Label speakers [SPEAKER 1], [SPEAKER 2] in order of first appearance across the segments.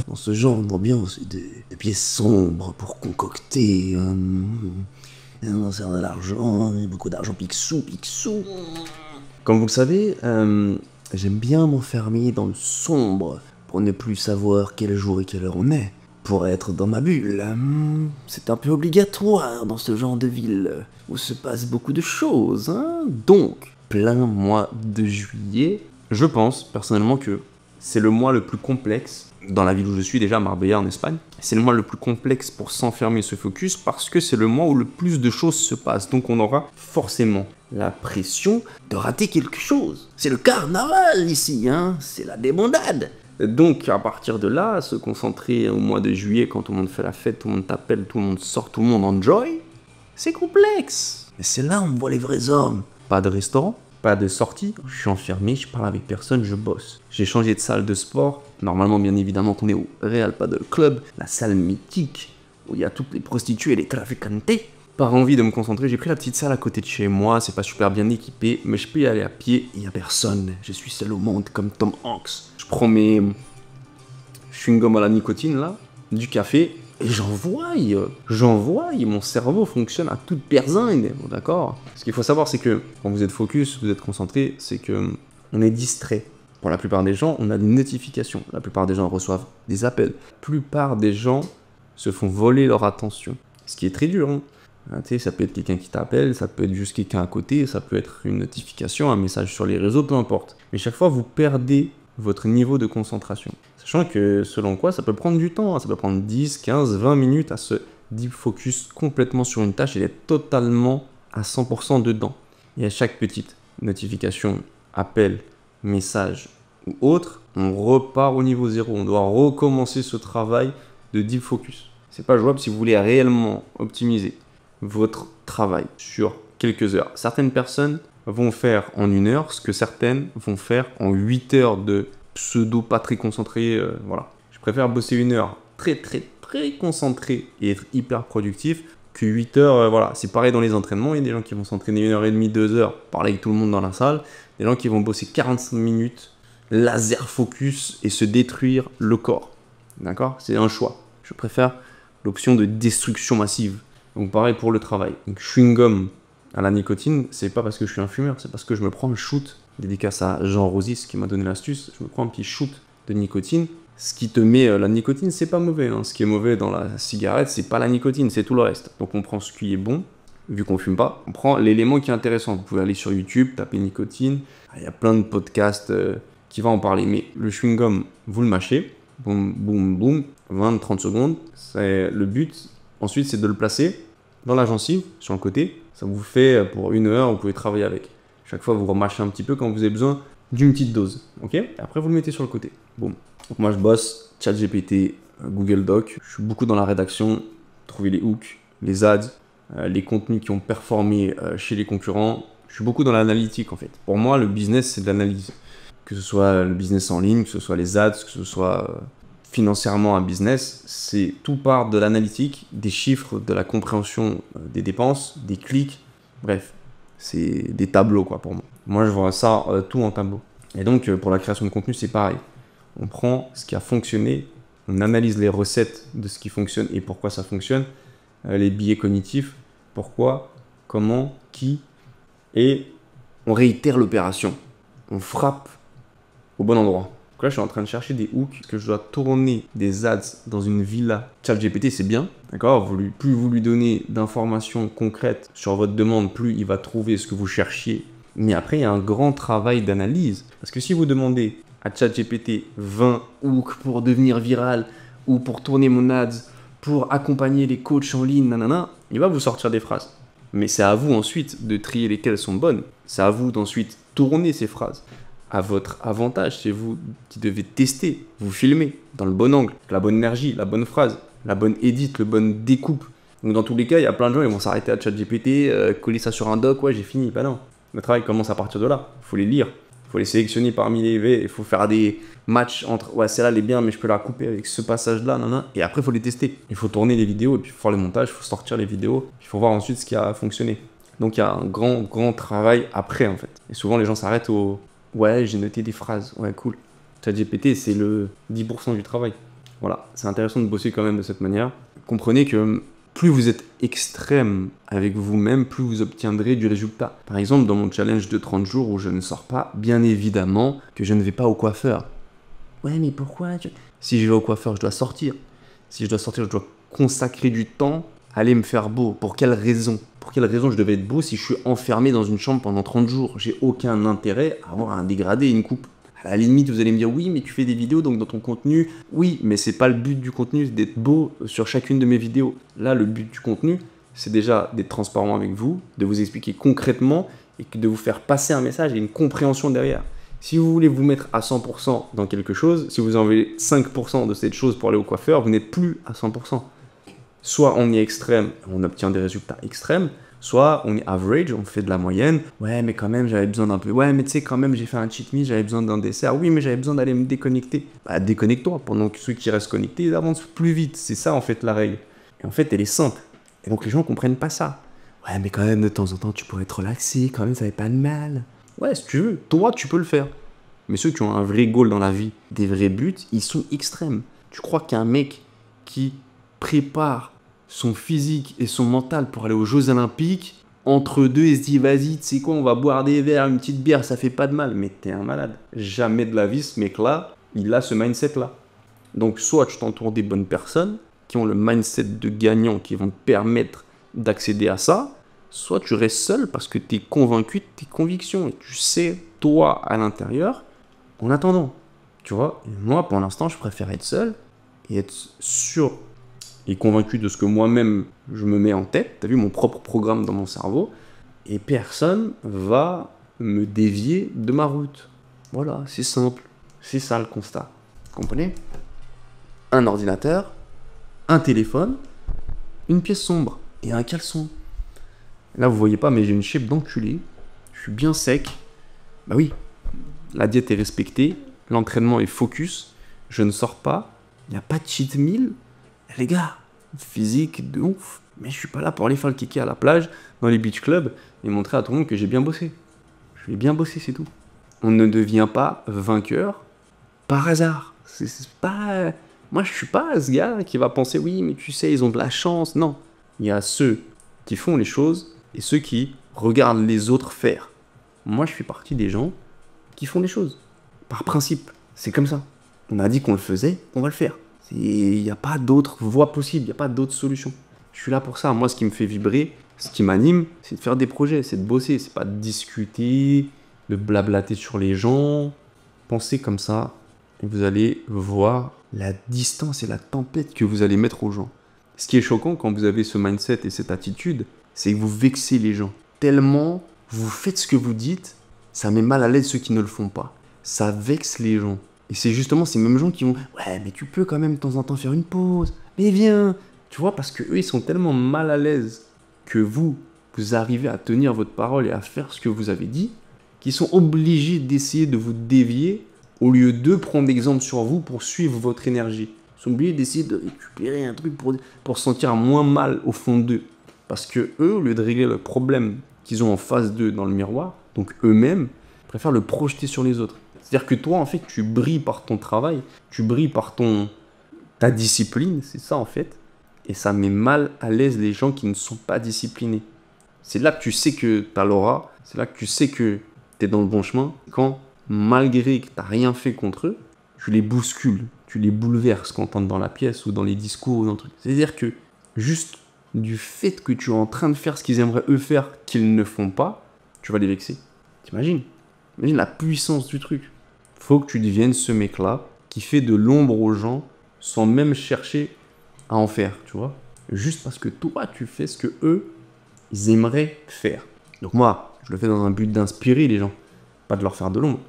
[SPEAKER 1] dans ce genre d'ambiance, de pièces sombres pour concocter de l'argent, beaucoup d'argent pixou. Comme vous le savez, j'aime bien m'enfermer dans le sombre pour ne plus savoir quel jour et quelle heure on est. Pour être dans ma bulle, c'est un peu obligatoire dans ce genre de ville où se passe beaucoup de choses, hein. Donc, plein mois de juillet, je pense personnellement que c'est le mois le plus complexe dans la ville où je suis déjà, Marbella en Espagne. C'est le mois le plus complexe pour s'enfermer et se focus parce que c'est le mois où le plus de choses se passent. Donc on aura forcément la pression de rater quelque chose. C'est le carnaval ici, hein, c'est la débandade. Donc à partir de là, se concentrer au mois de juillet quand tout le monde fait la fête, tout le monde t'appelle, tout le monde sort, tout le monde enjoy, c'est complexe. Mais c'est là où on voit les vrais hommes. Pas de restaurant, pas de sortie, je suis enfermé, je parle avec personne, je bosse. J'ai changé de salle de sport, normalement bien évidemment on est au Real Paddle Club, la salle mythique où il y a toutes les prostituées et les traficantes. Par envie de me concentrer, j'ai pris la petite salle à côté de chez moi, c'est pas super bien équipé, mais je peux y aller à pied, il y a personne. Je suis seul au monde comme Tom Hanks. Je prends mes chewing-gum à la nicotine là, du café, et j'envoie, mon cerveau fonctionne à toute berzingue, d'accord? Ce qu'il faut savoir, c'est que quand vous êtes focus, vous êtes concentré, c'est que on est distrait. Pour la plupart des gens, on a des notifications. La plupart des gens reçoivent des appels. La plupart des gens se font voler leur attention. Ce qui est très dur, hein. Ça peut être quelqu'un qui t'appelle, ça peut être juste quelqu'un à côté, ça peut être une notification, un message sur les réseaux, peu importe. Mais chaque fois, vous perdez votre niveau de concentration. Sachant que, selon quoi, ça peut prendre du temps, hein. Ça peut prendre 10, 15, 20 minutes à se deep focus complètement sur une tâche et d'être totalement à 100% dedans. Et à chaque petite notification, appel, message ou autre, on repart au niveau zéro. On doit recommencer ce travail de deep focus. C'est pas jouable si vous voulez réellement optimiser votre travail sur quelques heures. Certaines personnes vont faire en 1 heure ce que certaines vont faire en 8 heures de pseudo pas très concentré. Voilà. Je préfère bosser 1 heure très concentré et être hyper productif que 8 heures. Voilà. C'est pareil dans les entraînements. Il y a des gens qui vont s'entraîner 1 h 30, 2 heures, parler avec tout le monde dans la salle. Des gens qui vont bosser 45 minutes, laser focus et se détruire le corps. D'accord? C'est un choix. Je préfère l'option de destruction massive. Donc pareil pour le travail. Donc chewing-gum à la nicotine, c'est pas parce que je suis un fumeur, c'est parce que je me prends un shoot, dédicace à Jean Rosis qui m'a donné l'astuce, je me prends un petit shoot de nicotine. Ce qui te met la nicotine, c'est pas mauvais, hein. Ce qui est mauvais dans la cigarette, c'est pas la nicotine, c'est tout le reste. Donc on prend ce qui est bon, vu qu'on fume pas, on prend l'élément qui est intéressant. Vous pouvez aller sur YouTube, taper nicotine, il y a plein de podcasts qui vont en parler. Mais le chewing-gum, vous le mâchez, boum, boum, boum, 20-30 secondes, c'est le but. Ensuite, c'est de le placer dans la gencive, sur le côté. Ça vous fait, pour 1 heure, vous pouvez travailler avec. Chaque fois, vous remâchez un petit peu quand vous avez besoin d'une petite dose. Ok? Et après, vous le mettez sur le côté. Boum. Donc moi, je bosse ChatGPT, Google Doc. Je suis beaucoup dans la rédaction, trouver les hooks, les ads, les contenus qui ont performé chez les concurrents. Je suis beaucoup dans l'analytique, en fait. Pour moi, le business, c'est de l'analyse. Que ce soit le business en ligne, que ce soit les ads, que ce soit financièrement un business, c'est tout part de l'analytique, des chiffres, de la compréhension des dépenses, des clics, bref, c'est des tableaux quoi pour moi. Moi je vois ça tout en tableau. Et donc pour la création de contenu c'est pareil. On prend ce qui a fonctionné, on analyse les recettes de ce qui fonctionne et pourquoi ça fonctionne, les biais cognitifs, pourquoi, comment, qui, et on réitère l'opération. On frappe au bon endroit. Donc là, je suis en train de chercher des hooks que je dois tourner des ads dans une villa. ChatGPT, c'est bien, d'accord? Plus vous lui donnez d'informations concrètes sur votre demande, plus il va trouver ce que vous cherchiez. Mais après, il y a un grand travail d'analyse. Parce que si vous demandez à ChatGPT 20 hooks pour devenir viral, ou pour tourner mon ads, pour accompagner les coachs en ligne, nanana, il va vous sortir des phrases. Mais c'est à vous ensuite de trier lesquelles sont bonnes. C'est à vous d'ensuite tourner ces phrases à votre avantage, c'est vous qui devez tester, vous filmer dans le bon angle, la bonne énergie, la bonne phrase, la bonne edit, le bonne découpe. Donc dans tous les cas, il y a plein de gens, ils vont s'arrêter à ChatGPT, coller ça sur un doc, ouais j'ai fini. Bah non, le travail commence à partir de là. Il faut les lire, il faut les sélectionner parmi les V, il faut faire des matchs entre, ouais celle-là elle est bien mais je peux la couper avec ce passage-là, nanana. Et après il faut les tester. Il faut tourner les vidéos et puis il faut faire le montage, il faut sortir les vidéos, il faut voir ensuite ce qui a fonctionné. Donc il y a un grand travail après en fait. Et souvent les gens s'arrêtent au... Ouais, j'ai noté des phrases. Ouais, cool. ChatGPT, c'est le 10% du travail. Voilà, c'est intéressant de bosser quand même de cette manière. Comprenez que plus vous êtes extrême avec vous-même, plus vous obtiendrez du résultat. Par exemple, dans mon challenge de 30 jours où je ne sors pas, bien évidemment que je ne vais pas au coiffeur. Ouais, mais pourquoi Si je vais au coiffeur, je dois sortir. Si je dois sortir, je dois consacrer du temps à aller me faire beau. Pour quelle raison? Pour quelle raison je devais être beau si je suis enfermé dans une chambre pendant 30 jours? J'ai aucun intérêt à avoir un dégradé et une coupe. À la limite, vous allez me dire, oui, mais tu fais des vidéos, donc dans ton contenu, oui, mais c'est pas le but du contenu d'être beau sur chacune de mes vidéos. Là, le but du contenu, c'est déjà d'être transparent avec vous, de vous expliquer concrètement et de vous faire passer un message et une compréhension derrière. Si vous voulez vous mettre à 100% dans quelque chose, si vous enlevez 5% de cette chose pour aller au coiffeur, vous n'êtes plus à 100%. Soit on est extrême, on obtient des résultats extrêmes, soit on est average, on fait de la moyenne. Ouais, mais quand même, j'avais besoin d'un peu. Ouais, mais tu sais, quand même, j'ai fait un cheat meal, j'avais besoin d'un dessert. Oui, mais j'avais besoin d'aller me déconnecter. Bah, déconnecte-toi pendant que ceux qui restent connectés, ils avancent plus vite. C'est ça, en fait, la règle. Et en fait, elle est simple. Et donc, les gens comprennent pas ça. Ouais, mais quand même, de temps en temps, tu pourrais te relaxer. Quand même, ça fait pas de mal. Ouais, si tu veux, toi, tu peux le faire. Mais ceux qui ont un vrai goal dans la vie, des vrais buts, ils sont extrêmes. Tu crois qu'un mec qui prépare son physique et son mental pour aller aux Jeux Olympiques, entre deux, il se dit, vas-y, tu sais quoi, on va boire des verres, une petite bière, ça fait pas de mal. Mais t'es un malade. Jamais de la vie, ce mec-là, il a ce mindset-là. Donc, soit tu t'entoures des bonnes personnes qui ont le mindset de gagnant, qui vont te permettre d'accéder à ça, soit tu restes seul parce que tu es convaincu de tes convictions et tu sais, toi, à l'intérieur, en attendant. Tu vois, et moi, pour l'instant, je préfère être seul et être sûr et convaincu de ce que moi-même je me mets en tête. Tu as vu mon propre programme dans mon cerveau et personne va me dévier de ma route. Voilà, c'est simple. C'est ça le constat. Vous comprenez? Un ordinateur, un téléphone, une pièce sombre et un caleçon. Là, vous voyez pas, mais j'ai une shape d'enculé. Je suis bien sec. Bah oui, la diète est respectée, l'entraînement est focus, je ne sors pas, il n'y a pas de cheat meal. Les gars, physique de ouf. Mais je suis pas là pour aller faire le kéké à la plage, dans les beach clubs, et montrer à tout le monde que j'ai bien bossé. Je vais bien bosser, c'est tout. On ne devient pas vainqueur par hasard. C'est pas... Moi, je suis pas ce gars qui va penser, oui, mais tu sais, ils ont de la chance. Non. Il y a ceux qui font les choses et ceux qui regardent les autres faire. Moi, je fais partie des gens qui font les choses. Par principe. C'est comme ça. On a dit qu'on le faisait, on va le faire. Il n'y a pas d'autre voie possible, il n'y a pas d'autre solution. Je suis là pour ça. Moi, ce qui me fait vibrer, ce qui m'anime, c'est de faire des projets, c'est de bosser. C'est pas de discuter, de blablater sur les gens. Pensez comme ça et vous allez voir la distance et la tempête que vous allez mettre aux gens. Ce qui est choquant quand vous avez ce mindset et cette attitude, c'est que vous vexez les gens. Tellement vous faites ce que vous dites, ça met mal à l'aise ceux qui ne le font pas. Ça vexe les gens. Et c'est justement ces mêmes gens qui vont « Ouais, mais tu peux quand même de temps en temps faire une pause. Mais viens !» Tu vois, parce qu'eux, ils sont tellement mal à l'aise que vous arrivez à tenir votre parole et à faire ce que vous avez dit, qu'ils sont obligés d'essayer de vous dévier au lieu de prendre exemple sur vous pour suivre votre énergie. Ils sont obligés d'essayer de récupérer un truc pour se sentir moins mal au fond d'eux. Parce que eux, au lieu de régler le problème qu'ils ont en face d'eux dans le miroir, donc eux-mêmes, préfèrent le projeter sur les autres. C'est-à-dire que toi, en fait, tu brilles par ton travail, tu brilles par ta discipline, c'est ça en fait. Et ça met mal à l'aise les gens qui ne sont pas disciplinés. C'est là que tu sais que tu as l'aura, c'est là que tu sais que tu es dans le bon chemin, quand, malgré que tu n'as rien fait contre eux, tu les bouscules, tu les bouleverses quand tu entres dans la pièce ou dans les discours ou dans le truc. C'est-à-dire que juste du fait que tu es en train de faire ce qu'ils aimeraient eux faire, qu'ils ne font pas, tu vas les vexer. T'imagines? Imagine la puissance du truc. Faut que tu deviennes ce mec-là qui fait de l'ombre aux gens sans même chercher à en faire, tu vois. Juste parce que toi, tu fais ce que eux, ils aimeraient faire. Donc moi, je le fais dans un but d'inspirer les gens, pas de leur faire de l'ombre.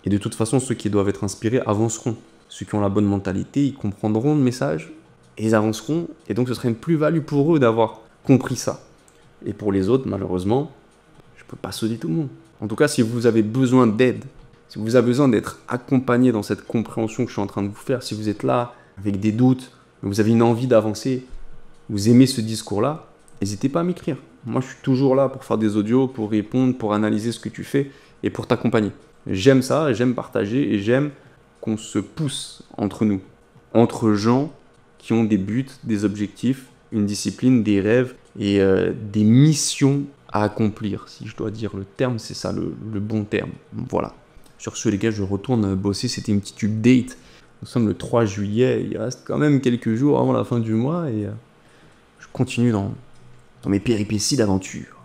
[SPEAKER 1] Et de toute façon, ceux qui doivent être inspirés avanceront. Ceux qui ont la bonne mentalité, ils comprendront le message et ils avanceront. Et donc, ce serait une plus-value pour eux d'avoir compris ça. Et pour les autres, malheureusement, je peux pas sauver tout le monde. En tout cas, si vous avez besoin d'aide, si vous avez besoin d'être accompagné dans cette compréhension que je suis en train de vous faire, si vous êtes là avec des doutes, mais vous avez une envie d'avancer, vous aimez ce discours-là, n'hésitez pas à m'écrire. Moi, je suis toujours là pour faire des audios, pour répondre, pour analyser ce que tu fais et pour t'accompagner. J'aime ça, j'aime partager et j'aime qu'on se pousse entre nous. entre gens qui ont des buts, des objectifs, une discipline, des rêves et des missions à accomplir. Si je dois dire le terme, c'est ça le bon terme. Voilà. Sur ce, les gars, je retourne bosser. C'était une petite update. Nous sommes le 3 juillet. Il reste quand même quelques jours avant la fin du mois et je continue dans mes péripéties d'aventure.